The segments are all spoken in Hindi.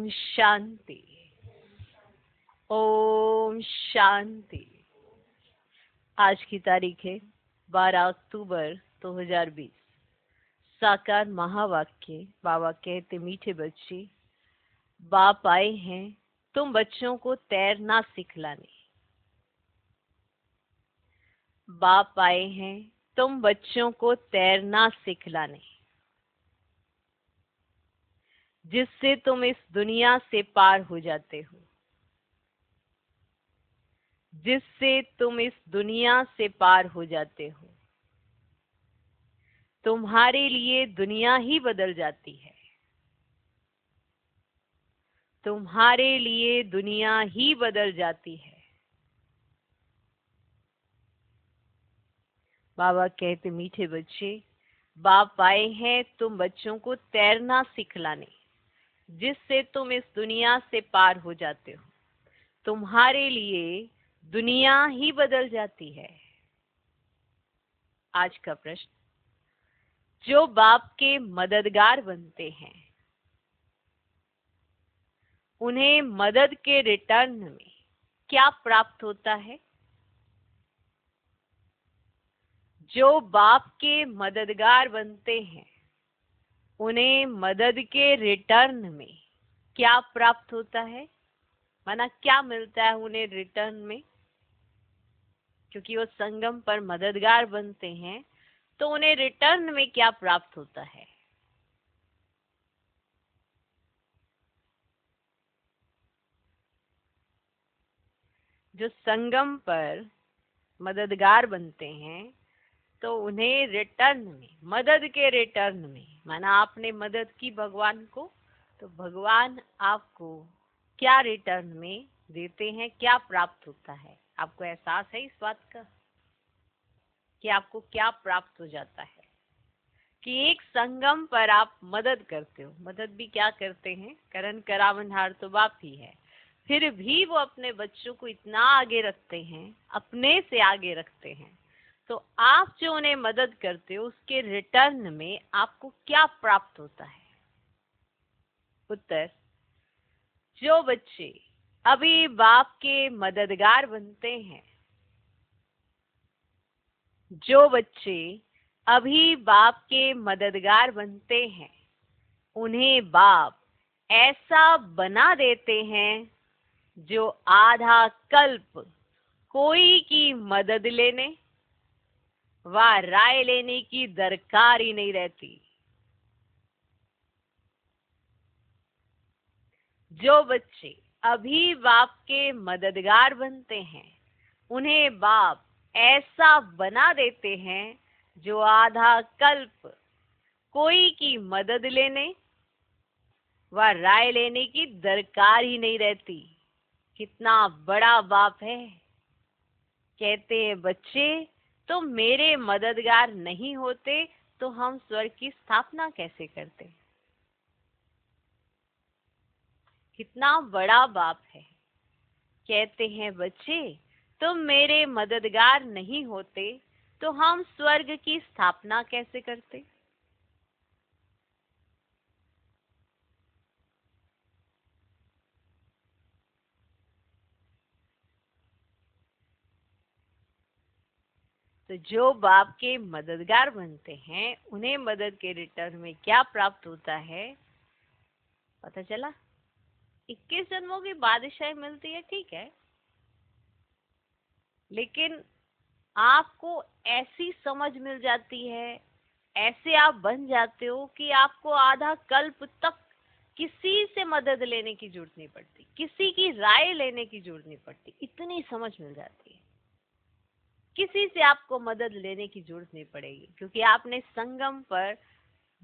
ओम शांति। ओम शांति। आज की तारीख है 12 अक्टूबर 2020। साकार महावाक्य। बाबा कहते, मीठे बच्चे, बाप आए हैं तुम बच्चों को तैरना सिखलाने। बाप आए हैं तुम बच्चों को तैरना सिखलाने, जिससे तुम इस दुनिया से पार हो जाते हो। जिससे तुम इस दुनिया से पार हो जाते हो। तुम्हारे लिए दुनिया ही बदल जाती है। तुम्हारे लिए दुनिया ही बदल जाती है। बाबा कहते, मीठे बच्चे, बाप आए हैं तुम बच्चों को तैरना सिखलाने, जिससे तुम इस दुनिया से पार हो जाते हो। तुम्हारे लिए दुनिया ही बदल जाती है। आज का प्रश्न, जो बाप के मददगार बनते हैं, उन्हें मदद के रिटर्न में क्या प्राप्त होता है? जो बाप के मददगार बनते हैं, उन्हें मदद के रिटर्न में क्या प्राप्त होता है? माना क्या मिलता है उन्हें रिटर्न में? क्योंकि वो संगम पर मददगार बनते हैं, तो उन्हें रिटर्न में क्या प्राप्त होता है? जो संगम पर मददगार बनते हैं, तो उन्हें रिटर्न में, मदद के रिटर्न में, माना आपने मदद की भगवान को, तो भगवान आपको क्या रिटर्न में देते हैं, क्या प्राप्त होता है? आपको एहसास है इस बात का कि आपको क्या प्राप्त हो जाता है? कि एक संगम पर आप मदद करते हो। मदद भी क्या करते हैं? करन करावनहार तो बाप ही है। फिर भी वो अपने बच्चों को इतना आगे रखते हैं, अपने से आगे रखते हैं। तो आप जो उन्हें मदद करते हो, उसके रिटर्न में आपको क्या प्राप्त होता है? उत्तर, जो बच्चे अभी बाप के मददगार बनते हैं, जो बच्चे अभी बाप के मददगार बनते हैं, उन्हें बाप ऐसा बना देते हैं जो आधा कल्प कोई की मदद लेने व राय लेने की दरकार ही नहीं रहती। जो बच्चे अभी बाप के मददगार बनते हैं, उन्हें बाप ऐसा बना देते हैं जो आधा कल्प कोई की मदद लेने व राय लेने की दरकार ही नहीं रहती। कितना बड़ा बाप है। कहते हैं, बच्चे तुम मेरे मददगार नहीं होते तो हम स्वर्ग की स्थापना कैसे करते? कितना बड़ा बाप है। कहते हैं, बच्चे तुम मेरे मददगार नहीं होते तो हम स्वर्ग की स्थापना कैसे करते? तो जो बाप के मददगार बनते हैं, उन्हें मदद के रिटर्न में क्या प्राप्त होता है? पता चला? 21 जन्मों की बादशाही मिलती है, ठीक है, लेकिन आपको ऐसी समझ मिल जाती है, ऐसे आप बन जाते हो कि आपको आधा कल्प तक किसी से मदद लेने की जरूरत नहीं पड़ती, किसी की राय लेने की जरूरत नहीं पड़ती। इतनी समझ मिल जाती है, किसी से आपको मदद लेने की जरूरत नहीं पड़ेगी, क्योंकि आपने संगम पर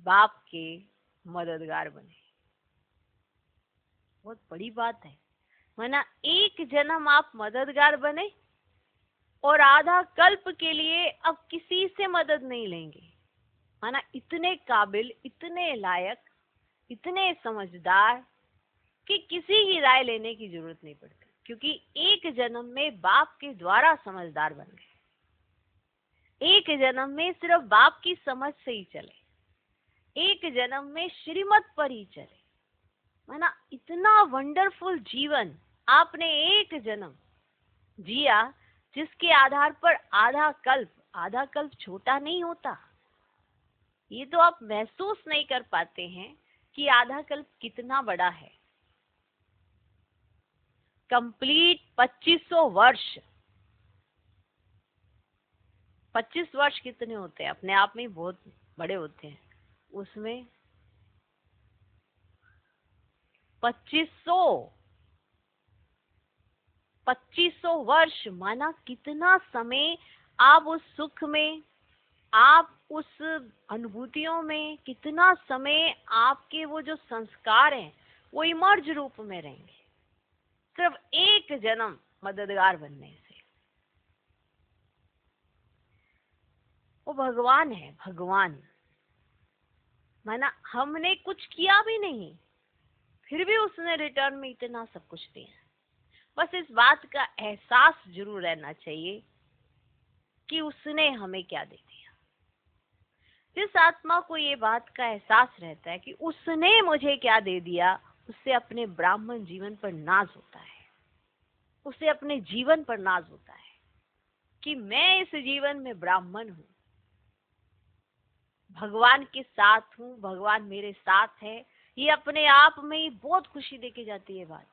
बाप के मददगार बने। बहुत बड़ी बात है। माना एक जन्म आप मददगार बने और आधा कल्प के लिए अब किसी से मदद नहीं लेंगे। माना इतने काबिल, इतने लायक, इतने समझदार कि किसी की राय लेने की जरूरत नहीं पड़ती, क्योंकि एक जन्म में बाप के द्वारा समझदार बन गए। एक जन्म में सिर्फ बाप की समझ से ही चले, एक जन्म में श्रीमत पर ही चले। माना इतना वंडरफुल जीवन आपने एक जन्म जिया, जिसके आधार पर आधा कल्प छोटा नहीं होता। ये तो आप महसूस नहीं कर पाते हैं कि आधा कल्प कितना बड़ा है। कंप्लीट 2500 वर्ष। 25 वर्ष कितने होते हैं? अपने आप में बहुत बड़े होते हैं। उसमें 2500 वर्ष माना कितना समय आप उस सुख में, आप उस अनुभूतियों में, कितना समय आपके वो जो संस्कार हैं वो इमर्ज रूप में रहेंगे सिर्फ एक जन्म मददगार बनने से। वो भगवान है, भगवान। माना हमने कुछ किया भी नहीं, फिर भी उसने रिटर्न में इतना सब कुछ दिया। बस इस बात का एहसास जरूर रहना चाहिए कि उसने हमें क्या दे दिया। जिस आत्मा को ये बात का एहसास रहता है कि उसने मुझे क्या दे दिया, उससे अपने ब्राह्मण जीवन पर नाज होता है, उसे अपने जीवन पर नाज होता है कि मैं इस जीवन में ब्राह्मण हूं, भगवान के साथ हूं, भगवान मेरे साथ है। ये अपने आप में ही बहुत खुशी देके जाती है बात।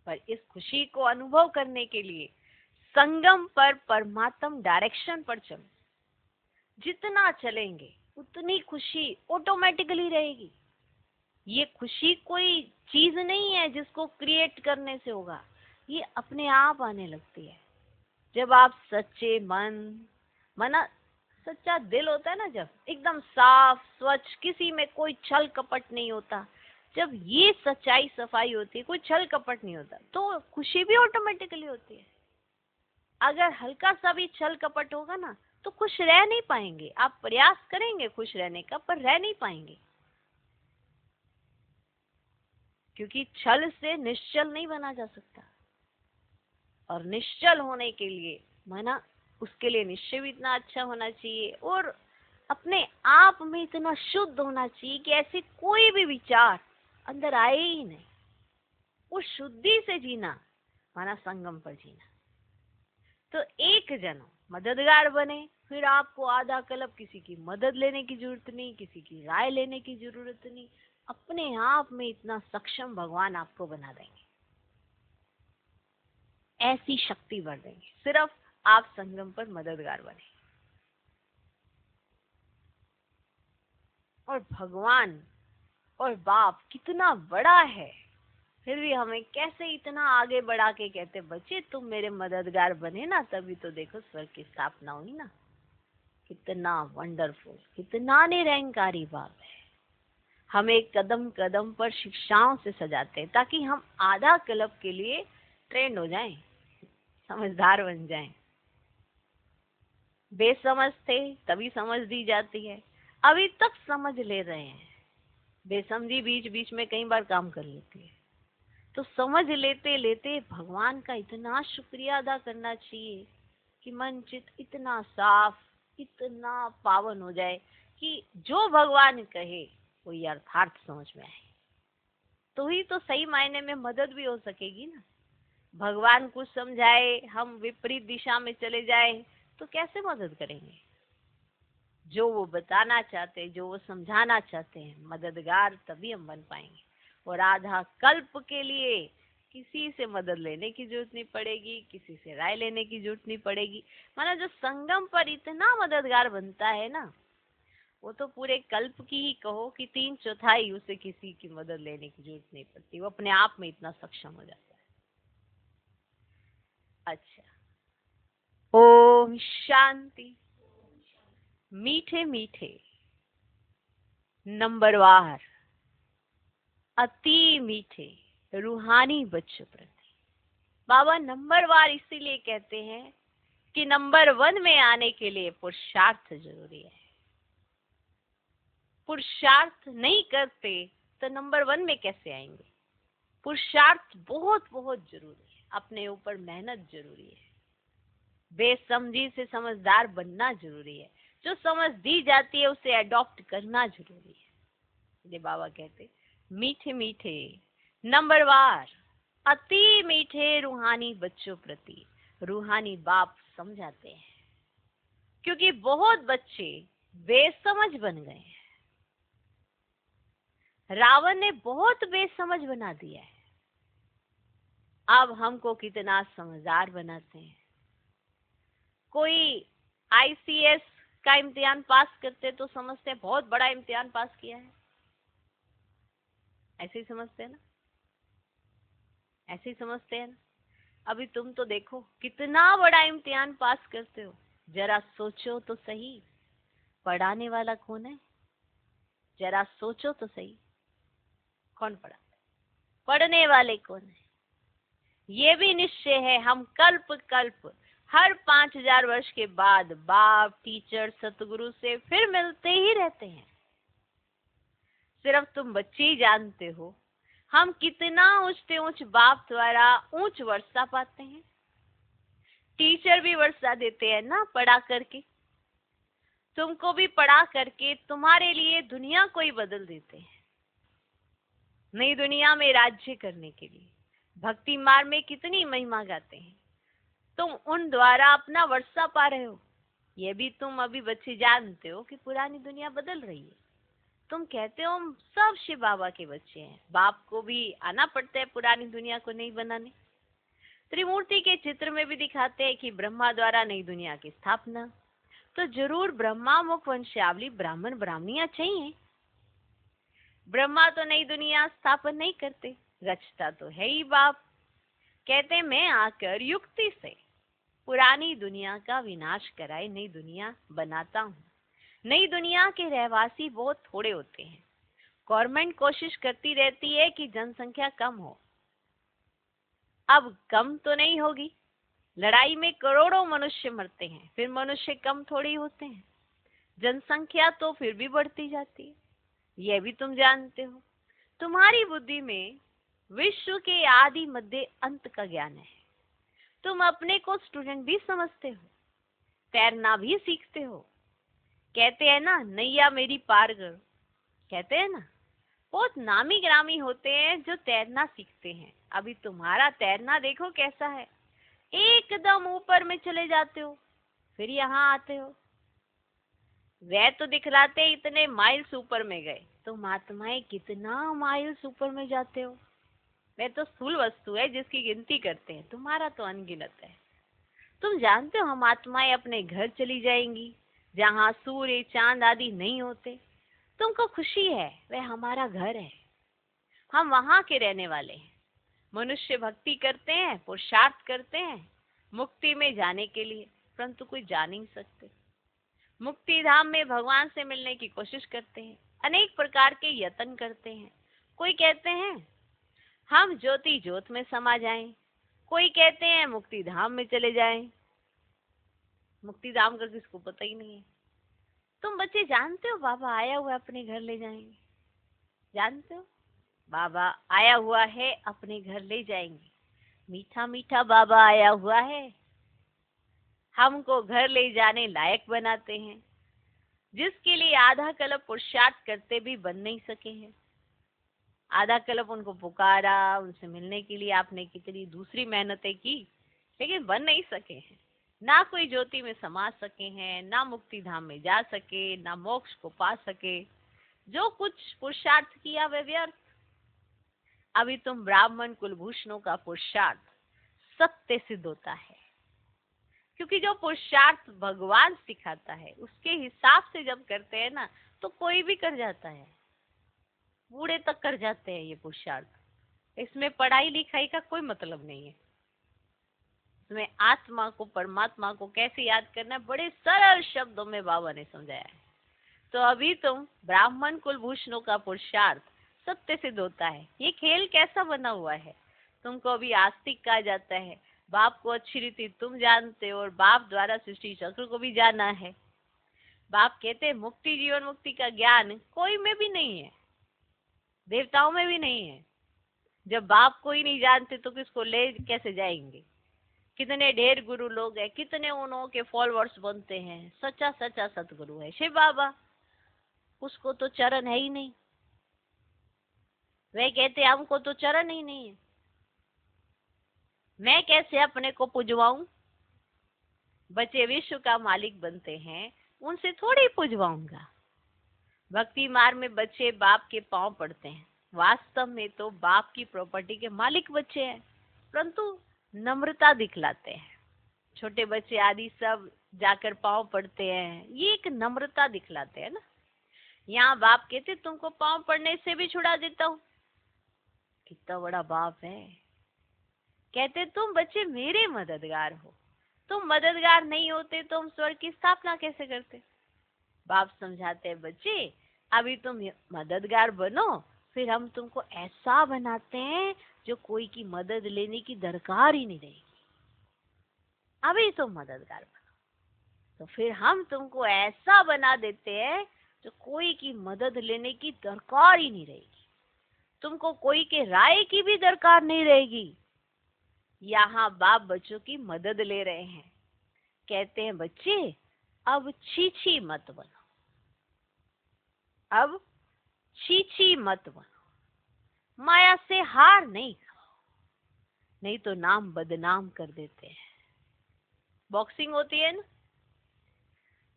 पर इस खुशी को अनुभव करने के लिए संगम पर परमात्म डायरेक्शन पर चलो। जितना चलेंगे उतनी खुशी ऑटोमेटिकली रहेगी। ये खुशी कोई चीज नहीं है जिसको क्रिएट करने से होगा, ये अपने आप आने लगती है। जब आप सच्चे मना सच्चा दिल होता है ना, जब एकदम साफ स्वच्छ, किसी में कोई छल कपट नहीं होता, जब ये सच्चाई सफाई होती है, कोई छल कपट नहीं होता, तो खुशी भी ऑटोमेटिकली होती है। अगर हल्का सा भी छल कपट होगा ना तो खुश रह नहीं पाएंगे। आप प्रयास करेंगे खुश रहने का, पर रह नहीं पाएंगे, क्योंकि छल से निश्चल नहीं बना जा सकता। और निश्चल होने के लिए माना उसके लिए निश्चय भी इतना अच्छा होना चाहिए और अपने आप में इतना शुद्ध होना चाहिए कि ऐसे कोई भी विचार अंदर आए ही नहीं। उस शुद्धि से जीना माना संगम पर जीना। तो एक जन्म मददगार बने, फिर आपको आधा कल्प किसी की मदद लेने की जरूरत नहीं, किसी की राय लेने की जरूरत नहीं। अपने आप में इतना सक्षम भगवान आपको बना देंगे, ऐसी शक्ति भर देंगे, सिर्फ आप संगम पर मददगार बने। और भगवान और बाप कितना बड़ा है, फिर भी हमें कैसे इतना आगे बढ़ा के कहते, बच्चे तुम मेरे मददगार बने ना, तभी तो देखो स्वर्ग की स्थापना हुई ना। कितना वंडरफुल, कितना निरंकारी बाप है। हमें कदम कदम पर शिक्षाओं से सजाते हैं ताकि हम आधा कल्प के लिए ट्रेंड हो जाएं, समझदार बन जाएं। बेसमझ थे तभी समझ दी जाती है, अभी तक समझ ले रहे हैं। बेसमझी बीच बीच में कई बार काम कर लेती है, तो समझ लेते लेते भगवान का इतना शुक्रिया अदा करना चाहिए कि मन चित्त इतना साफ, इतना पावन हो जाए कि जो भगवान कहे वो यथार्थ समझ में आए, तो ही तो सही मायने में मदद भी हो सकेगी ना। भगवान कुछ समझाए, हम विपरीत दिशा में चले जाए तो कैसे मदद करेंगे। जो वो बताना चाहते, जो वो समझाना चाहते हैं, मददगार तभी हम बन पाएंगे। और आधा कल्प के लिए किसी से मदद लेने की जरूरत नहीं पड़ेगी, किसी से राय लेने की जरूरत नहीं पड़ेगी। माना जो संगम पर इतना मददगार बनता है ना, वो तो पूरे कल्प की ही कहो कि 3/4 उसे किसी की मदद लेने की जरूरत नहीं पड़ती, वो अपने आप में इतना सक्षम हो जाता है। अच्छा, ओम शांति। मीठे मीठे नंबरवार अति मीठे रूहानी बच्चों प्रति बाबा नंबरवार इसीलिए कहते हैं कि नंबर 1 में आने के लिए पुरुषार्थ जरूरी है। पुरुषार्थ नहीं करते तो नंबर 1 में कैसे आएंगे। पुरुषार्थ बहुत बहुत जरूरी है, अपने ऊपर मेहनत जरूरी है, बेसमझी से समझदार बनना जरूरी है, जो समझ दी जाती है उसे अडॉप्ट करना जरूरी है। ये बाबा कहते मीठे मीठे नंबरवार अति मीठे रूहानी बच्चों प्रति रूहानी बाप समझाते हैं, क्योंकि बहुत बच्चे बेसमझ बन गए हैं। रावण ने बहुत बेसमझ बना दिया है। अब हमको कितना समझदार बनाते हैं। कोई आईसीएस का इम्तिहान पास करते तो समझते हैं बहुत बड़ा इम्तिहान पास किया है, ऐसे ही समझते हैं ना, ऐसे ही समझते हैं ना। अभी तुम तो देखो कितना बड़ा इम्तिहान पास करते हो, जरा सोचो तो सही, पढ़ाने वाला कौन है? जरा सोचो तो सही, कौन पढ़ाता है? पढ़ने वाले कौन है? ये भी निश्चय है, हम कल्प कल्प हर 5000 वर्ष के बाद बाप, टीचर, सतगुरु से फिर मिलते ही रहते हैं। सिर्फ तुम बच्चे ही जानते हो हम कितना ऊंचते ऊंच बाप द्वारा ऊंच वर्षा पाते हैं। टीचर भी वर्षा देते हैं ना पढ़ा करके, तुमको भी पढ़ा करके तुम्हारे लिए दुनिया को ही बदल देते हैं। नई दुनिया में राज्य करने के लिए भक्ति मार्ग में कितनी महिमा गाते हैं, तुम उन द्वारा अपना वर्षा पा रहे हो। ये भी तुम अभी बच्चे जानते हो कि पुरानी दुनिया बदल रही है। तुम कहते हो हम सब शिव बाबा के बच्चे हैं, बाप को भी आना पड़ता है पुरानी दुनिया को नहीं बनाने। त्रिमूर्ति के चित्र में भी दिखाते हैं कि ब्रह्मा द्वारा नई दुनिया की स्थापना, तो जरूर ब्रह्मा मुख वंशावली ब्राह्मण ब्राह्मणियां चाहिए। ब्रह्मा तो नई दुनिया स्थापन नहीं करते, रचता तो है ही बाप। कहते मैं आकर युक्ति से पुरानी दुनिया का विनाश कराए नई दुनिया बनाता हूँ। नई दुनिया के रहवासी बहुत थोड़े होते हैं। गवर्नमेंट कोशिश करती रहती है कि जनसंख्या कम हो, अब कम तो नहीं होगी। लड़ाई में करोड़ों मनुष्य मरते हैं, फिर मनुष्य कम थोड़ी होते हैं। जनसंख्या तो फिर भी बढ़ती जाती है, यह भी तुम जानते हो। तुम्हारी बुद्धि में विश्व के आदि मध्य अंत का ज्ञान है। तुम अपने को स्टूडेंट भी समझते हो, तैरना भी सीखते हो। कहते हैं ना नैया मेरी पार कर, कहते हैं ना। बहुत नामी ग्रामी होते हैं जो तैरना सीखते हैं। अभी तुम्हारा तैरना देखो कैसा है, एकदम ऊपर में चले जाते हो, फिर यहाँ आते हो। वह तो दिखलाते इतने माइल्स ऊपर में गए, तुम आत्माएं कितना माइल्स ऊपर में जाते हो। वह तो स्थूल वस्तु है जिसकी गिनती करते हैं, तुम्हारा तो अनगिनत है। तुम जानते हो हम आत्माएं अपने घर चली जाएंगी जहाँ सूर्य चांद आदि नहीं होते। तुमको खुशी है, वह हमारा घर है, हम वहां के रहने वाले हैं। मनुष्य भक्ति करते हैं, पुरुषार्थ करते हैं मुक्ति में जाने के लिए, परंतु कोई जा नहीं सकते। मुक्ति धाम में भगवान से मिलने की कोशिश करते हैं, अनेक प्रकार के यत्न करते हैं। कोई कहते हैं हम ज्योति ज्योत में समा जाएं, कोई कहते हैं मुक्ति धाम में चले जाएं। मुक्ति धाम का किसको पता ही नहीं है। तुम बच्चे जानते हो बाबा आया हुआ अपने घर ले जाएंगे, जानते हो बाबा आया हुआ है अपने घर ले जाएंगे। मीठा मीठा बाबा आया हुआ है, हमको घर ले जाने लायक बनाते हैं, जिसके लिए आधा कल्प पुरुषार्थ करते भी बन नहीं सके हैं। आधा कल्प उनको पुकारा, उनसे मिलने के लिए आपने कितनी दूसरी मेहनतें की, लेकिन बन नहीं सके हैं। ना कोई ज्योति में समा सके हैं, ना मुक्ति धाम में जा सके, ना मोक्ष को पा सके। जो कुछ पुरुषार्थ किया वह व्यर्थ। अभी तुम ब्राह्मण कुलभूषणों का पुरुषार्थ सत्य सिद्ध होता है, क्योंकि जो पुरुषार्थ भगवान सिखाता है उसके हिसाब से जब करते हैं ना तो कोई भी कर जाता है, बूढ़े तक कर जाते हैं ये पुरुषार्थ। इसमें पढ़ाई लिखाई का कोई मतलब नहीं है। इसमें आत्मा को परमात्मा को कैसे याद करना है बड़े सरल शब्दों में बाबा ने समझाया है। तो अभी तुम ब्राह्मण कुलभूषणों का पुरुषार्थ सत्य सिद्ध होता है। ये खेल कैसा बना हुआ है, तुमको अभी आस्तिक कहा जाता है। बाप को अच्छी रीति तुम जानते हो और बाप द्वारा सृष्टि चक्र को भी जाना है। बाप कहते हैं मुक्ति जीवन मुक्ति का ज्ञान कोई में भी नहीं है, देवताओं में भी नहीं है। जब बाप को ही नहीं जानते तो किसको ले कैसे जाएंगे। कितने ढेर गुरु लोग हैं, कितने उन्हों के फॉलोअर्स बनते हैं। सच्चा सच्चा सतगुरु है शिव बाबा, उसको तो चरण है ही नहीं। वे कहते हमको तो चरण ही नहीं है, मैं कैसे अपने को पुजवाऊं। बच्चे विश्व का मालिक बनते हैं, उनसे थोड़ी पुजवाऊंगा। भक्ति मार्ग में बच्चे बाप के पांव पड़ते हैं, वास्तव में तो बाप की प्रॉपर्टी के मालिक बच्चे हैं, परंतु नम्रता दिखलाते हैं। छोटे बच्चे आदि सब जाकर पांव पड़ते हैं, ये एक नम्रता दिखलाते हैं ना। यहाँ बाप कहते तुमको पांव पड़ने से भी छुड़ा देता हूँ। कितना बड़ा बाप है। कहते तुम बच्चे मेरे मददगार हो, तुम मददगार नहीं होते तो हम स्वर्ग की स्थापना कैसे करते। बाप समझाते हैं बच्चे अभी तुम मददगार बनो, फिर हम तुमको ऐसा बनाते हैं जो कोई की मदद लेने की दरकार ही नहीं रहेगी। अभी तुम मददगार बनो तो फिर हम तुमको ऐसा बना देते हैं जो कोई की मदद लेने की दरकार ही नहीं रहेगी, तुमको कोई के राय की भी दरकार नहीं रहेगी। यहाँ बाप बच्चों की मदद ले रहे हैं। कहते हैं बच्चे अब छीछी मत बनो, अब छीछी मत बनो, माया से हार नहीं खाओ, नहीं तो नाम बदनाम कर देते हैं। बॉक्सिंग होती है ना,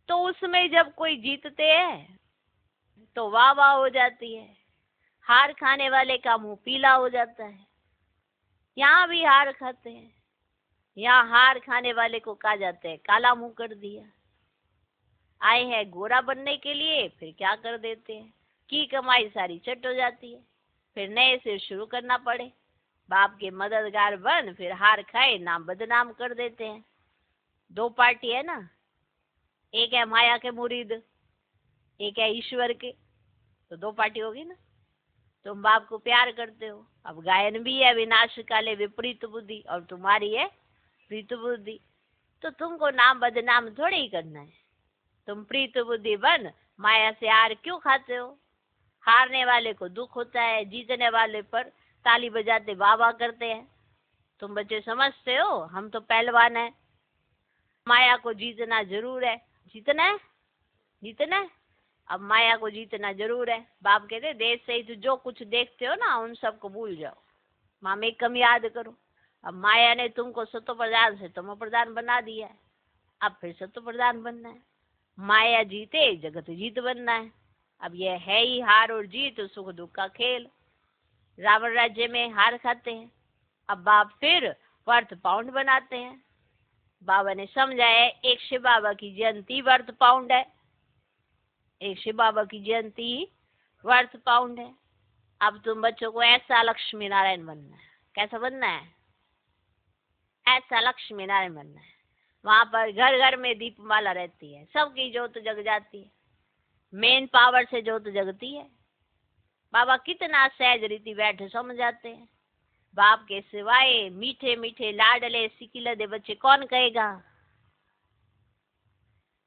तो उसमें जब कोई जीतते हैं तो वाह वाह हो जाती है, हार खाने वाले का मुंह पीला हो जाता है। यहाँ भी हार खाते हैं, यहाँ हार खाने वाले को कहा जाता है काला मुंह कर दिया। आए हैं गोरा बनने के लिए, फिर क्या कर देते हैं की कमाई सारी चट हो जाती है, फिर नए से शुरू करना पड़े। बाप के मददगार बन फिर हार खाए नाम बदनाम कर देते हैं। दो पार्टी है ना, एक है माया के मुरीद, एक है ईश्वर के, तो दो पार्टी होगी ना। तुम बाप को प्यार करते हो, अब गायन भी है विनाश काले विपरीत बुद्धि और तुम्हारी है प्रीत बुद्धि, तो तुमको नाम बदनाम थोड़ी ही करना है। तुम प्रीत बुद्धि बन माया से हार क्यों खाते हो। हारने वाले को दुख होता है, जीतने वाले पर ताली बजाते वाह वाह करते हैं। तुम बच्चे समझते हो हम तो पहलवान है, माया को जीतना जरूर है। जीतना है, जीतना है, अब माया को जीतना जरूर है। बाप कहते देश से ही जो कुछ देखते हो ना उन सबको भूल जाओ, माँ में कम याद करो। अब माया ने तुमको सतो प्रधान से तमो प्रधान बना दिया है, अब फिर सतो प्रधान बनना है। माया जीते जगत जीत बनना है। अब यह है ही हार और जीत, सुख दुख का खेल। रावण राज्य में हार खाते हैं, अब बाप फिर वर्थ पाउंड बनाते हैं। बाबा ने समझाया एक शिव बाबा की जयंती वर्थ पाउंड है, एक शिव बाबा की जयंती वर्थ पाउंड है। अब तुम बच्चों को ऐसा लक्ष्मी नारायण बनना है। कैसा बनना है, ऐसा लक्ष्मी नारायण बनना है। वहां पर घर घर में दीपमाला रहती है, सबकी जोत जग जाती है, मेन पावर से जोत जगती है। बाबा कितना सहज रीति बैठे समझाते हैं। बाप के सिवाय मीठे मीठे लाडले सिकिलदे बच्चे कौन कहेगा।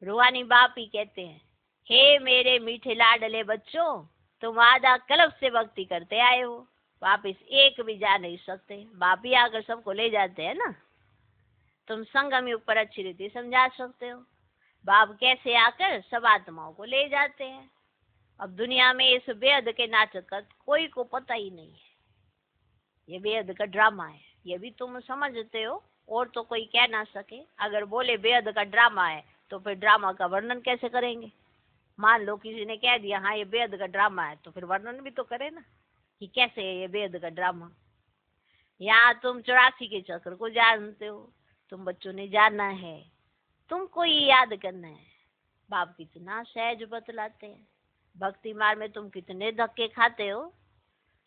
रूहानी बाप ही कहते हैं हे मेरे मीठे लाडले बच्चों, तुम आधा कल्प से भक्ति करते आए हो, वापिस एक भी जा नहीं सकते। बाप ही आकर सबको ले जाते हैं ना। तुम संगम युग पर अच्छी रीति समझा सकते हो, बाप कैसे आकर सब आत्माओं को ले जाते हैं। अब दुनिया में इस बेहद के नाटक का कोई को पता ही नहीं है, ये बेहद का ड्रामा है, ये भी तुम समझते हो और तो कोई कह ना सके। अगर बोले बेहद का ड्रामा है तो फिर ड्रामा का वर्णन कैसे करेंगे। मान लो किसी ने कह दिया हाँ ये बेहद का ड्रामा है, तो फिर वर्णन भी तो करे ना कि कैसे है ये बेहद का ड्रामा। यहाँ तुम 84 के चक्र को जानते हो, तुम बच्चों ने जानना है, तुमको ये याद करना है। बाप कितना सहज बतलाते हैं। भक्ति मार्ग में तुम कितने धक्के खाते हो,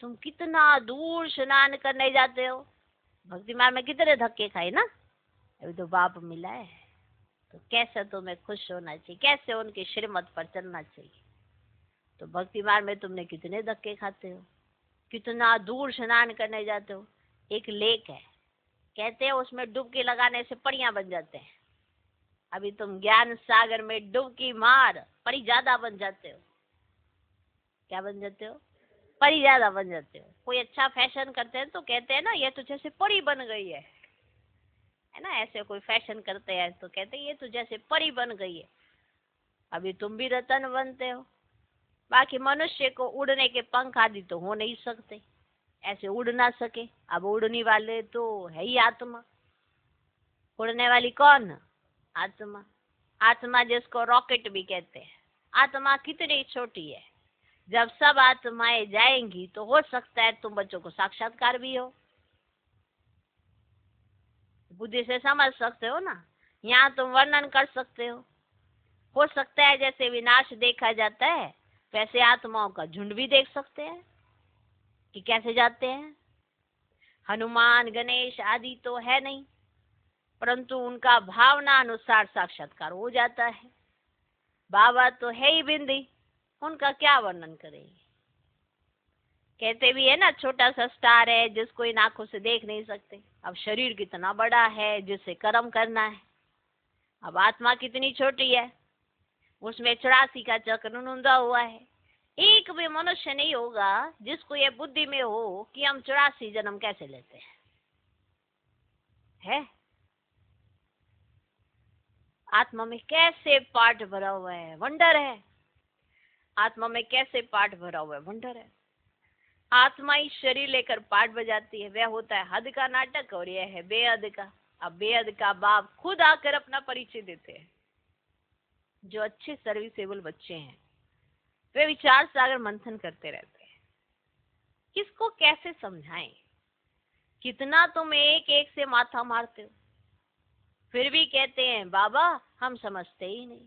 तुम कितना दूर स्नान करने जाते हो, भक्ति मार्ग में कितने धक्के खाए ना। अभी तो बाप मिला है, तो कैसे तुम्हें खुश होना चाहिए, कैसे उनके श्रीमत पर चलना चाहिए। तो भक्ति मार्ग में तुमने कितने धक्के खाते हो, कितना दूर स्नान करने जाते हो। एक लेक है, कहते हैं उसमें डुबकी लगाने से परियां बन जाते हैं। अभी तुम ज्ञान सागर में डुबकी मार परी ज्यादा बन जाते हो। क्या बन जाते हो, परी ज्यादा बन जाते हो। कोई अच्छा फैशन करते हैं तो कहते हैं ना ये तो जैसे परी बन गई है ना। ऐसे कोई फैशन करते हैं तो कहते हैं ये तो जैसे परी बन गई है। अभी तुम भी रतन बनते हो, बाकी मनुष्य को उड़ने के पंख आदि तो हो नहीं सकते। ऐसे उड़ ना सके। अब उड़ने वाले तो है ही आत्मा। उड़ने वाली कौन? आत्मा। आत्मा जिसको रॉकेट भी कहते हैं। आत्मा कितनी छोटी है। जब सब आत्माएं जाएंगी तो हो सकता है तुम बच्चों को साक्षात्कार भी हो। बुद्धि से समझ सकते हो ना। यहाँ तुम वर्णन कर सकते हो सकता है जैसे विनाश देखा जाता है वैसे आत्माओं का झुंड भी देख सकते हैं कि कैसे जाते हैं। हनुमान गणेश आदि तो है नहीं, परंतु उनका भावना अनुसार साक्षात्कार हो जाता है। बाबा तो है ही बिंदी, उनका क्या वर्णन करेंगे। कहते भी है ना, छोटा सा स्टार है जिसको इन आंखों से देख नहीं सकते। अब शरीर कितना बड़ा है जिससे कर्म करना है। अब आत्मा कितनी छोटी है, उसमें 84 का चक्र नुंदा हुआ है। एक भी मनुष्य नहीं होगा जिसको ये बुद्धि में हो कि हम 84 जन्म कैसे लेते हैं। है आत्मा में कैसे पार्ट भरा हुआ है, वंडर है। आत्मा में कैसे पार्ट भरा हुआ है, वंडर है। आत्मा ही शरीर लेकर पार्ट बजाती है। वह होता है हद का नाटक और यह है बेहद का। अब बेहद का बाप खुद आकर अपना परिचय देते हैं। जो अच्छे सर्विसेबल बच्चे हैं वे विचार सागर मंथन करते रहते हैं। किसको कैसे समझाएं। कितना तुम एक एक से माथा मारते हो, फिर भी कहते हैं बाबा हम समझते ही नहीं।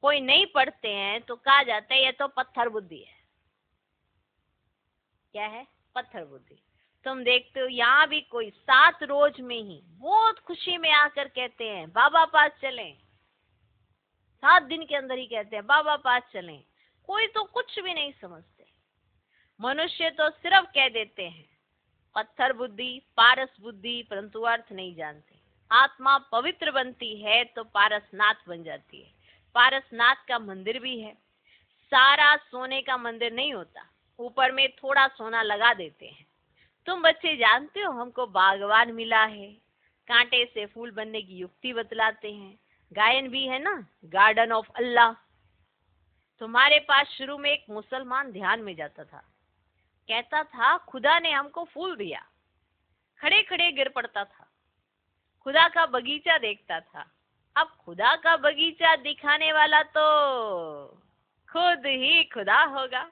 कोई नहीं पढ़ते हैं तो कहा जाता है ये तो पत्थर बुद्धि है। क्या है? पत्थर बुद्धि। तुम देखते हो यहाँ भी कोई 7 रोज में ही बहुत खुशी में आकर कहते हैं बाबा पास चलें। 7 दिन के अंदर ही कहते हैं बाबा पास चलें। कोई तो कुछ भी नहीं समझते। मनुष्य तो सिर्फ कह देते हैं पत्थर बुद्धि, पारस बुद्धि, परंतु अर्थ नहीं जानते। आत्मा पवित्र बनती है तो पारसनाथ बन जाती है। पारसनाथ का मंदिर भी है। सारा सोने का मंदिर नहीं होता, ऊपर में थोड़ा सोना लगा देते हैं। तुम बच्चे जानते हो हमको बागवान मिला है, कांटे से फूल बनने की युक्ति बतलाते हैं। गायन भी है ना, गार्डन ऑफ अल्लाह। तुम्हारे पास शुरू में एक मुसलमान ध्यान में जाता था, कहता था खुदा ने हमको फूल दिया, खड़े खड़े गिर पड़ता था। खुदा का बगीचा देखता था। अब खुदा का बगीचा दिखाने वाला तो खुद ही खुदा होगा।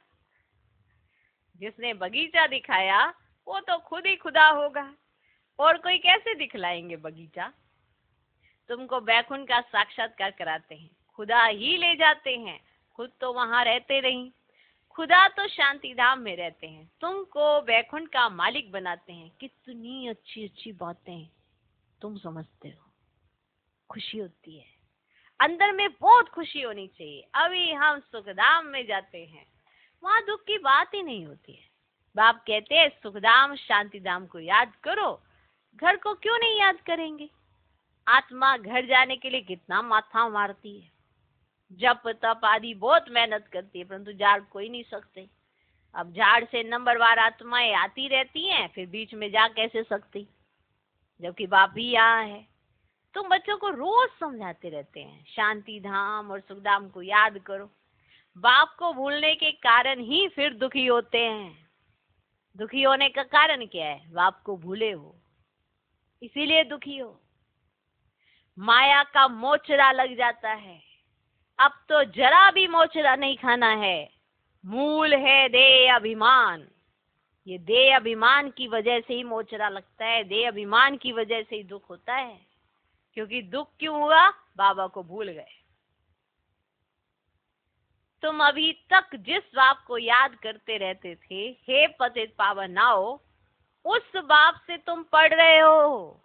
जिसने बगीचा दिखाया वो तो खुद ही खुदा होगा। और कोई कैसे दिखलाएंगे बगीचा। तुमको बैकुंठ का साक्षात्कार कराते हैं, खुदा ही ले जाते हैं, खुद तो वहां रहते नहीं। खुदा तो शांति धाम में रहते हैं, तुमको बैकुंठ का मालिक बनाते हैं। कितनी अच्छी अच्छी बातें तुम समझते हो। खुशी होती है अंदर में, बहुत खुशी होनी चाहिए। अभी हम सुखधाम में जाते हैं, वहां दुख की बात ही नहीं होती है। बाप कहते हैं सुखधाम शांति धाम को याद करो, घर को क्यों नहीं याद करेंगे। आत्मा घर जाने के लिए कितना माथा मारती है, जप तप आदि बहुत मेहनत करती है, परंतु झाड़ कोई नहीं सकते। अब झाड़ से नंबरवार आत्माएं आती रहती हैं, फिर बीच में जा कैसे सकती, जबकि बाप ही यहाँ है। तुम बच्चों को रोज समझाते रहते हैं शांति धाम और सुखधाम को याद करो। बाप को भूलने के कारण ही फिर दुखी होते हैं। दुखी होने का कारण क्या है? बाप को भूले हो, इसीलिए दुखी हो। माया का मोचरा लग जाता है। अब तो जरा भी मोचरा नहीं खाना है। मूल है देह अभिमान। ये देह अभिमान की वजह से ही मोचरा लगता है, देह अभिमान की वजह से ही दुख होता है। क्योंकि दुख क्यों हुआ? बाबा को भूल गए। तुम अभी तक जिस बाप को याद करते रहते थे, हे पतित पावन नाओ, उस बाप से तुम पढ़ रहे हो।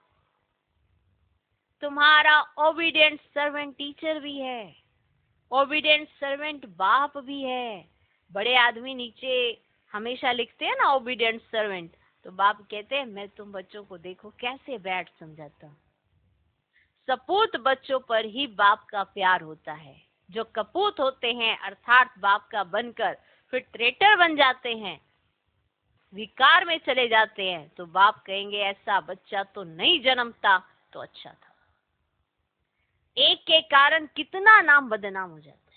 तुम्हारा ओबीडिएंट सर्वेंट टीचर भी है, ओबीडिएंट सर्वेंट बाप भी है। बड़े आदमी नीचे हमेशा लिखते हैं ना ओबीडिएंट सर्वेंट, तो बाप कहते हैं मैं तुम बच्चों को देखो कैसे बैठ समझाता हूँ। सपूत बच्चों पर ही बाप का प्यार होता है। जो कपूत होते हैं अर्थात बाप का बनकर फिर ट्रेटर बन जाते हैं, विकार में चले जाते हैं, तो बाप कहेंगे ऐसा बच्चा तो नहीं जन्मता तो अच्छा था। एक के कारण कितना नाम बदनाम हो जाता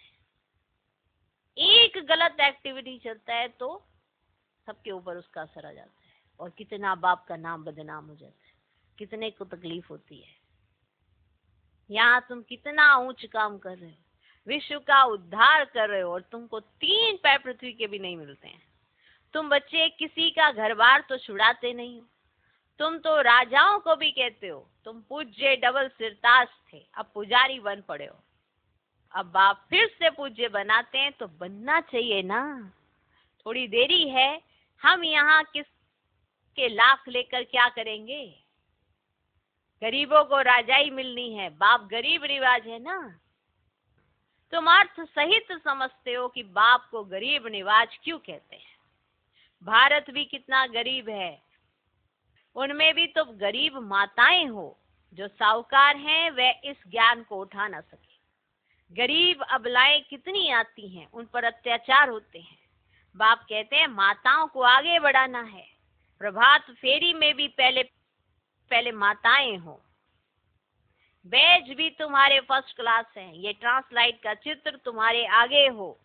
है। एक गलत एक्टिविटी चलता है तो सबके ऊपर उसका असर आ जाता है और कितना बाप का नाम बदनाम हो जाता है, कितने को तकलीफ होती है। यहाँ तुम कितना ऊंच काम कर रहे हो, विश्व का उद्धार कर रहे हो और तुमको 3 पैर पृथ्वी के भी नहीं मिलते हैं। तुम बच्चे किसी का घर बार तो छुड़ाते नहीं हो, तुम तो राजाओं को भी कहते हो। तुम पूज्य डबल सिरताज थे, अब पुजारी बन पड़े हो। अब बाप फिर से पूज्य बनाते हैं तो बनना चाहिए ना, थोड़ी देरी है। हम यहाँ किसके लाख लेकर क्या करेंगे? गरीबों को राजाई मिलनी है, बाप गरीब रिवाज है ना। तुम अर्थ सहित समझते हो कि बाप को गरीब निवाज क्यों कहते हैं। भारत भी कितना गरीब है, उनमें भी तो गरीब माताएं हो। जो साहूकार हैं वह इस ज्ञान को उठा ना सके। गरीब अबलाएं कितनी आती हैं, उन पर अत्याचार होते हैं। बाप कहते हैं माताओं को आगे बढ़ाना है। प्रभात फेरी में भी पहले पहले माताएं हो। बैज भी तुम्हारे फर्स्ट क्लास हैं, ये ट्रांसलाइट का चित्र तुम्हारे आगे हो।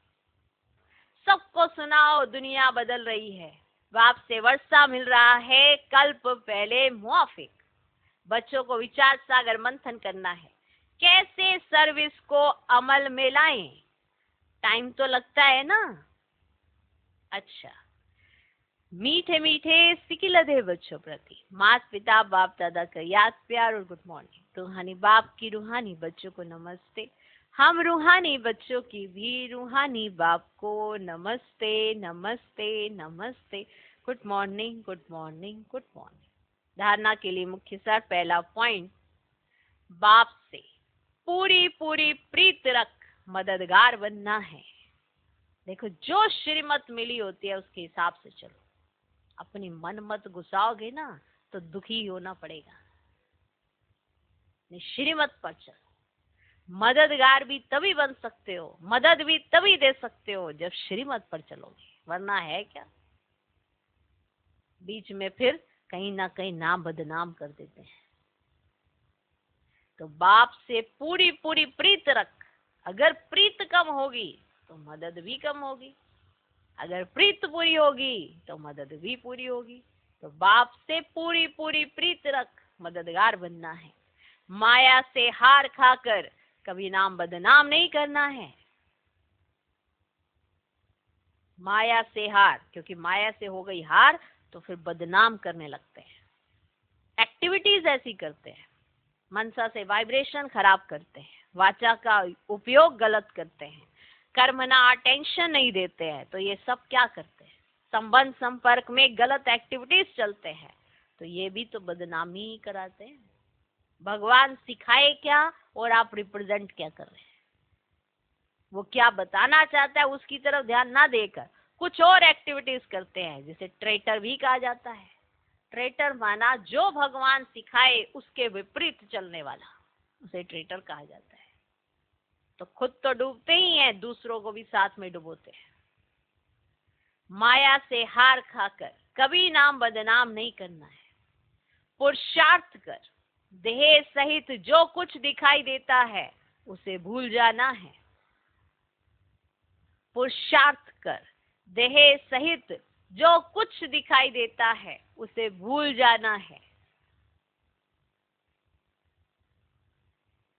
सबको सुनाओ, दुनिया बदल रही है। बाप से वर्षा मिल रहा है, कल्प पहले मुआफिक। बच्चों को विचार सागर मंथन करना है, कैसे सर्विस को अमल में लाएं। टाइम तो लगता है ना। अच्छा, मीठे मीठे सिकिलधे बच्चों प्रति माता पिता बाप दादा का याद प्यार और गुड मॉर्निंग। रूहानी बाप की रूहानी बच्चों को नमस्ते। हम रूहानी बच्चों की भी रूहानी बाप को नमस्ते नमस्ते नमस्ते। Good morning good morning good morning. धारणा के लिए मुख्य सार, पहला पॉइंट, बाप से पूरी पूरी प्रीत रख मददगार बनना है। देखो, जो श्रीमत मिली होती है उसके हिसाब से चलो। अपनी मन मत घुसाओगे ना तो दुखी होना पड़ेगा। श्रीमत पर चलो। मददगार भी तभी बन सकते हो, मदद भी तभी दे सकते हो जब श्रीमत पर चलोगे, वरना है क्या, बीच में फिर कहीं ना कहीं नाम बदनाम कर देते हैं। तो बाप से पूरी पूरी प्रीत रख। अगर प्रीत कम होगी तो मदद भी कम होगी, अगर प्रीत पूरी होगी तो मदद भी पूरी होगी। तो बाप से पूरी पूरी प्रीत रख, मददगार बनना है। माया से हार खाकर कभी नाम बदनाम नहीं करना है। माया से हार, क्योंकि माया से हो गई हार तो फिर बदनाम करने लगते हैं, एक्टिविटीज ऐसी करते हैं, मनसा से वाइब्रेशन खराब करते हैं, वाचा का उपयोग गलत करते हैं, कर्मणा अटेंशन नहीं देते हैं। तो ये सब क्या करते हैं, संबंध संपर्क में गलत एक्टिविटीज चलते हैं, तो ये भी तो बदनामी ही कराते हैं। भगवान सिखाए क्या और आप रिप्रेजेंट क्या कर रहे हैं, वो क्या बताना चाहता है उसकी तरफ ध्यान ना देकर कुछ और एक्टिविटीज करते हैं, जिसे ट्रेटर भी कहा जाता है। ट्रेटर माना जो भगवान सिखाए उसके विपरीत चलने वाला, उसे ट्रेटर कहा जाता है। तो खुद तो डूबते ही हैं, दूसरों को भी साथ में डुबोते हैं। माया से हार खाकर कभी नाम बदनाम नहीं करना है। पुरुषार्थ कर, देह सहित जो कुछ दिखाई देता है उसे भूल जाना है। पुरुषार्थ कर, देह सहित जो कुछ दिखाई देता है उसे भूल जाना है।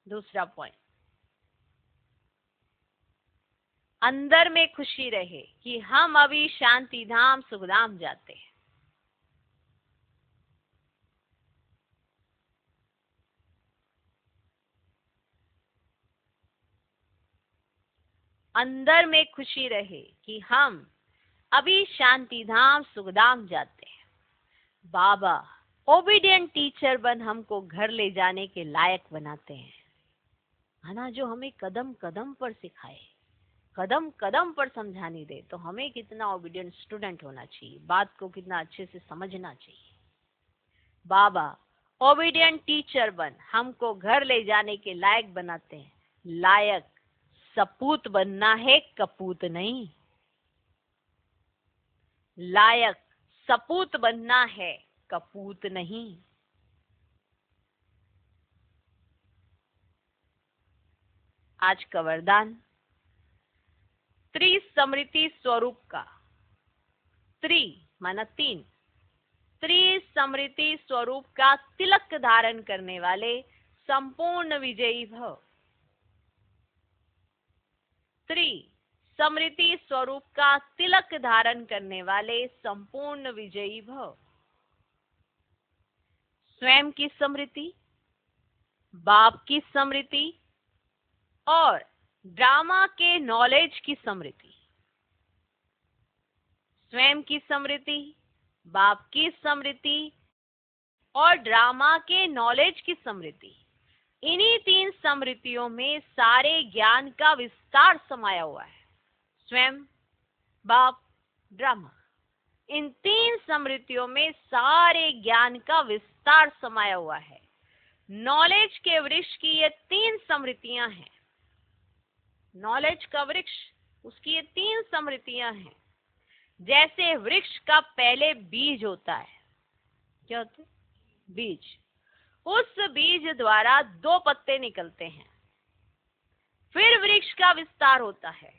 दूसरा पॉइंट, अंदर में खुशी रहे कि हम अभी शांति धाम सुखधाम जाते हैं। अंदर में खुशी रहे कि हम अभी शांति धाम सुखधाम जाते हैं। बाबा ओबीडियंट टीचर बन हमको घर ले जाने के लायक बनाते हैं, है ना, जो हमें कदम कदम पर सिखाए, कदम कदम पर समझाने दे। तो हमें कितना ओबीडियंट स्टूडेंट होना चाहिए, बात को कितना अच्छे से समझना चाहिए। बाबा ओबीडियंट टीचर बन हमको घर ले जाने के लायक बनाते हैं। लायक सपूत बनना है, कपूत नहीं। लायक सपूत बनना है, कपूत नहीं। आज का वरदान, त्रिसमृति स्वरूप का त्रि माना 3, त्रिसमृति स्वरूप का तिलक धारण करने वाले संपूर्ण विजयी भव। त्रिसमृति स्वरूप का तिलक धारण करने वाले संपूर्ण विजयी भव। स्वयं की स्मृति, बाप की स्मृति और ड्रामा के नॉलेज की स्मृति। स्वयं की स्मृति, बाप की स्मृति और ड्रामा के नॉलेज की स्मृति, इन्हीं 3 स्मृतियों में सारे ज्ञान का विस्तार समाया हुआ है। स्वयं, बाप, ड्रामा, इन 3 स्मृतियों में सारे ज्ञान का विस्तार समाया हुआ है। नॉलेज के वृक्ष की ये 3 स्मृतियां हैं। नॉलेज का वृक्ष, उसकी ये 3 स्मृतियां हैं। जैसे वृक्ष का पहले बीज होता है, क्या होता है? बीज। उस बीज द्वारा 2 पत्ते निकलते हैं, फिर वृक्ष का विस्तार होता है।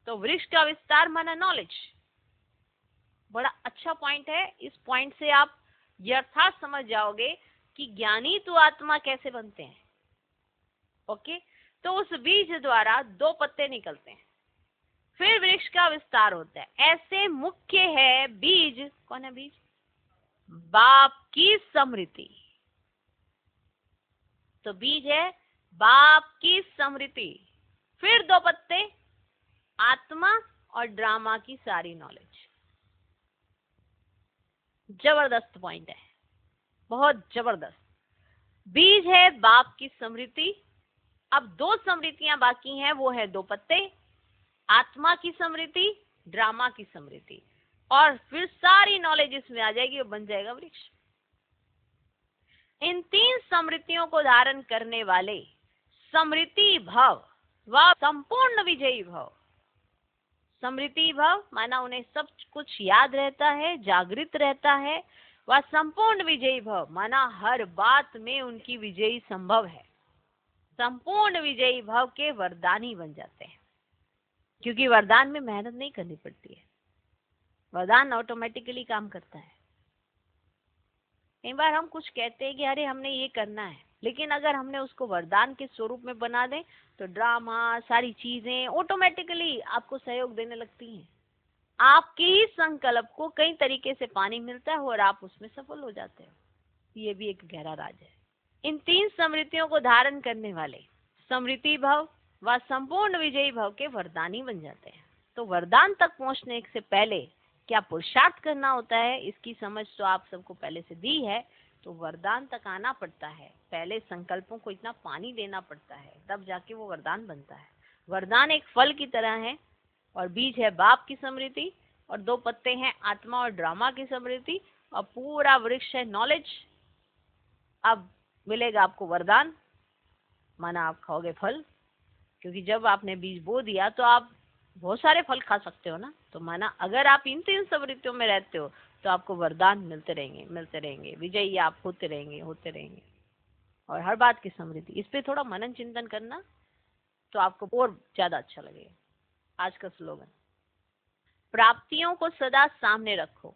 तो वृक्ष का विस्तार माना नॉलेज। बड़ा अच्छा पॉइंट है। इस पॉइंट से आप यथार्थ समझ जाओगे कि ज्ञानी तो आत्मा कैसे बनते हैं। ओके, तो उस बीज द्वारा 2 पत्ते निकलते हैं, फिर वृक्ष का विस्तार होता है। ऐसे मुख्य है बीज। कौन है बीज? बाप की स्मृति। तो बीज है बाप की स्मृति, फिर 2 पत्ते आत्मा और ड्रामा की सारी नॉलेज। जबरदस्त पॉइंट है, बहुत जबरदस्त। बीज है बाप की स्मृति। अब 2 स्मृतियां बाकी हैं, वो है 2 पत्ते, आत्मा की स्मृति, ड्रामा की स्मृति, और फिर सारी नॉलेज इसमें आ जाएगी, वो बन जाएगा वृक्ष। इन 3 स्मृतियों को धारण करने वाले स्मृति भव व संपूर्ण विजयी भव। स्मृति भव माना उन्हें सब कुछ याद रहता है, जागृत रहता है। वह संपूर्ण विजयी भव माना हर बात में उनकी विजयी संभव है। संपूर्ण विजयी भव के वरदानी बन जाते हैं, क्योंकि वरदान में मेहनत नहीं करनी पड़ती है। वरदान ऑटोमेटिकली काम करता है। कई बार हम कुछ कहते हैं कि अरे हमने ये करना है, लेकिन अगर हमने उसको वरदान के स्वरूप में बना दें तो ड्रामा, सारी चीजें ऑटोमेटिकली आपको सहयोग देने लगती हैं। आपके ही संकल्प को कई तरीके से पानी मिलता है और आप उसमें सफल हो जाते हो। ये भी एक गहरा राज है। इन 3 स्मृतियों को धारण करने वाले स्मृति भव व संपूर्ण विजयी भव के वरदानी बन जाते हैं। तो वरदान तक पहुंचने से पहले क्या पुरुषार्थ करना होता है, इसकी समझ तो आप सबको पहले से दी है। तो वरदान तक आना पड़ता है, पहले संकल्पों को इतना पानी देना पड़ता है, तब जाके वो वरदान बनता है। वरदान एक फल की तरह है, और बीज है बाप की स्मृति, और 2 पत्ते हैं आत्मा और ड्रामा की स्मृति, और पूरा वृक्ष है नॉलेज। अब मिलेगा आपको वरदान, माना आप खाओगे फल, क्योंकि जब आपने बीज बो दिया तो आप बहुत सारे फल खा सकते हो ना। तो माना अगर आप इन 3 स्मृतियों में रहते हो तो आपको वरदान मिलते रहेंगे, विजयी आप होते रहेंगे। और हर बात की स्मृति, इस पे थोड़ा मनन चिंतन करना तो आपको और ज्यादा अच्छा लगेगा। आज का स्लोगन, प्राप्तियों को सदा सामने रखो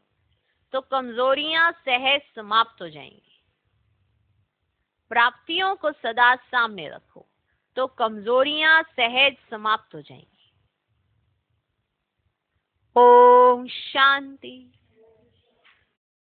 तो कमजोरियां सहज समाप्त हो जाएंगी। प्राप्तियों को सदा सामने रखो तो कमजोरियां सहज समाप्त हो जाएंगी। ओम शांति।